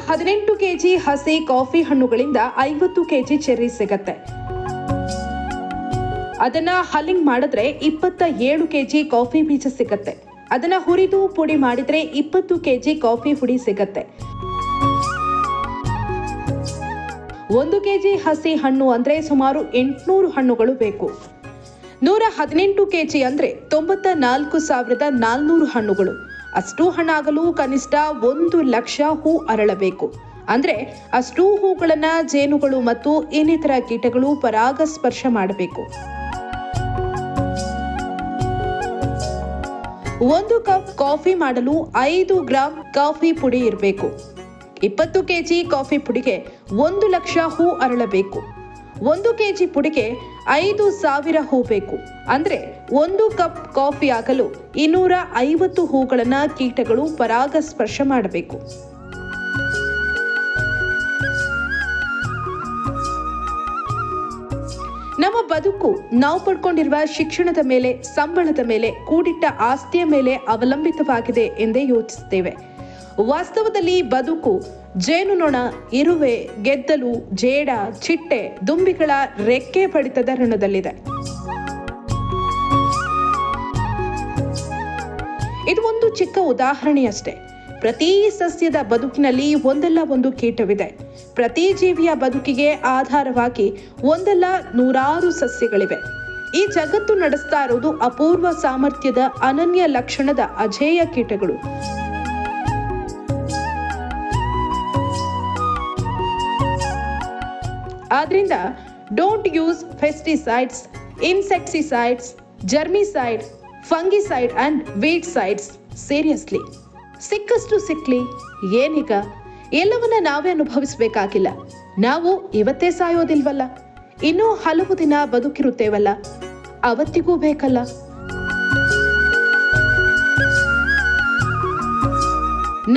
18 KG ಹಸಿ coffee ಹಣ್ಣುಗಳಿಂದ 50 KG cherry ಸಿಗತ್ತೆ. ಅದನ್ನ ಹಲ್ಲಿಂಗ್ ಮಾಡಿದ್ರೆ 27 ಕೆಜಿ ಕಾಫಿ ಬೀಜ ಸಿಗತ್ತೆ. ಅದನ್ನ ಹುರಿದು ಪುಡಿ ಮಾಡಿದ್ರೆ 20 ಕೆಜಿ ಕಾಫಿ ಪುಡಿ ಸಿಗತ್ತೆ. 1 ಕೆಜಿ ಹಸಿ ಹಣ್ಣು ಅಂದ್ರೆ ಸುಮಾರು 800 ಹಣ್ಣುಗಳು ಬೇಕು. 118 ಕೆಜಿ ಅಂದ್ರೆ 94,400 ಹಣ್ಣುಗಳು. ಅಷ್ಟು ಹಣ್ಣಾಗಲು ಕನಿಷ್ಠ 1 ಲಕ್ಷ ಹೂ ಅರಳಬೇಕು. ಅಂದ್ರೆ ಅಷ್ಟು ಹೂಗಳನ್ನ ಜೇನುಗಳು ಮತ್ತು ಇನ್ನಿತರ ಕೀಟಗಳು ಪರಾಗಸ್ಪರ್ಶ ಮಾಡಬೇಕು. 1 ಕಪ್ ಕಾಫಿ ಮಾಡಲು 5 ಗ್ರಾಂ ಕಾಫಿ ಪುಡಿ ಇರಬೇಕು. 20 ಕೆಜಿ ಕಾಫಿ ಪುಡಿಗೆ 1 ಲಕ್ಷ ಹೂ ಅರಳಬೇಕು. 1 ಕೆಜಿ ಪುಡಿಗೆ 5,000 ಹೂ ಬೇಕು. ಅಂದ್ರೆ 1 ಕಪ್ ಕಾಫಿ ಆಗಲು 250 ಹೂಗಳನ್ನ ಕೀಟಗಳು ಪರಾಗಸ್ಪರ್ಶ ಮಾಡಬೇಕು. ನಮ್ಮ ಬದುಕು ನಾವು ಪಡ್ಕೊಂಡಿರುವ ಶಿಕ್ಷಣದ ಮೇಲೆ, ಸಂಬಳದ ಮೇಲೆ, ಕೂಡಿಟ್ಟ ಆಸ್ತಿಯ ಮೇಲೆ ಅವಲಂಬಿತವಾಗಿದೆ ಎಂದೇ ಯೋಚಿಸುತ್ತೇವೆ. ವಾಸ್ತವದಲ್ಲಿ ಬದುಕು ಜೇನುನೊಣ, ಇರುವೆ, ಗೆದ್ದಲು, ಜೇಡ, ಚಿಟ್ಟೆ, ದುಂಬಿಗಳ ರೆಕ್ಕೆ ಬಡಿತದ ಋಣದಲ್ಲಿದೆ. ಇದು ಒಂದು ಚಿಕ್ಕ ಉದಾಹರಣೆಯಷ್ಟೇ. ಪ್ರತಿ ಸಸ್ಯದ ಬದುಕಿನಲ್ಲಿ ಒಂದಲ್ಲ ಒಂದು ಕೀಟವಿದೆ. ಪ್ರತಿ ಜೀವಿಯ ಬದುಕಿಗೆ ಆಧಾರವಾಗಿ ಒಂದಲ್ಲ ನೂರಾರು ಸಸ್ಯಗಳಿವೆ. ಈ ಜಗತ್ತು ನಡೆಸ್ತಾ ಇರೋದು ಅಪೂರ್ವ ಸಾಮರ್ಥ್ಯದ, ಅನನ್ಯ ಲಕ್ಷಣದ ಅಜೇಯ ಕೀಟಗಳು. ಆದ್ರಿಂದ don't use pesticides, insecticides, germicide, fungicide and weedicides seriously. ಸಿಕ್ಕಷ್ಟು ಸಿಕ್ಲಿ, ಏನೀಗ ಎಲ್ಲವನ್ನ ನಾವೇ ಅನುಭವಿಸಬೇಕಾಗಿಲ್ಲ. ನಾವು ಇವತ್ತೇ ಸಾಯೋದಿಲ್ವಲ್ಲ, ಇನ್ನೂ ಹಲವು ದಿನ ಬದುಕಿರುತ್ತೇವಲ್ಲ, ಅವತ್ತಿಗೂ ಬೇಕಲ್ಲ.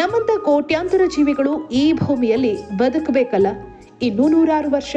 ನಮ್ಮಂತ ಕೋಟ್ಯಾಂತರ ಜೀವಿಗಳು ಈ ಭೂಮಿಯಲ್ಲಿ ಬದುಕಬೇಕಲ್ಲ, ಇನ್ನೂ 100 ವರ್ಷ.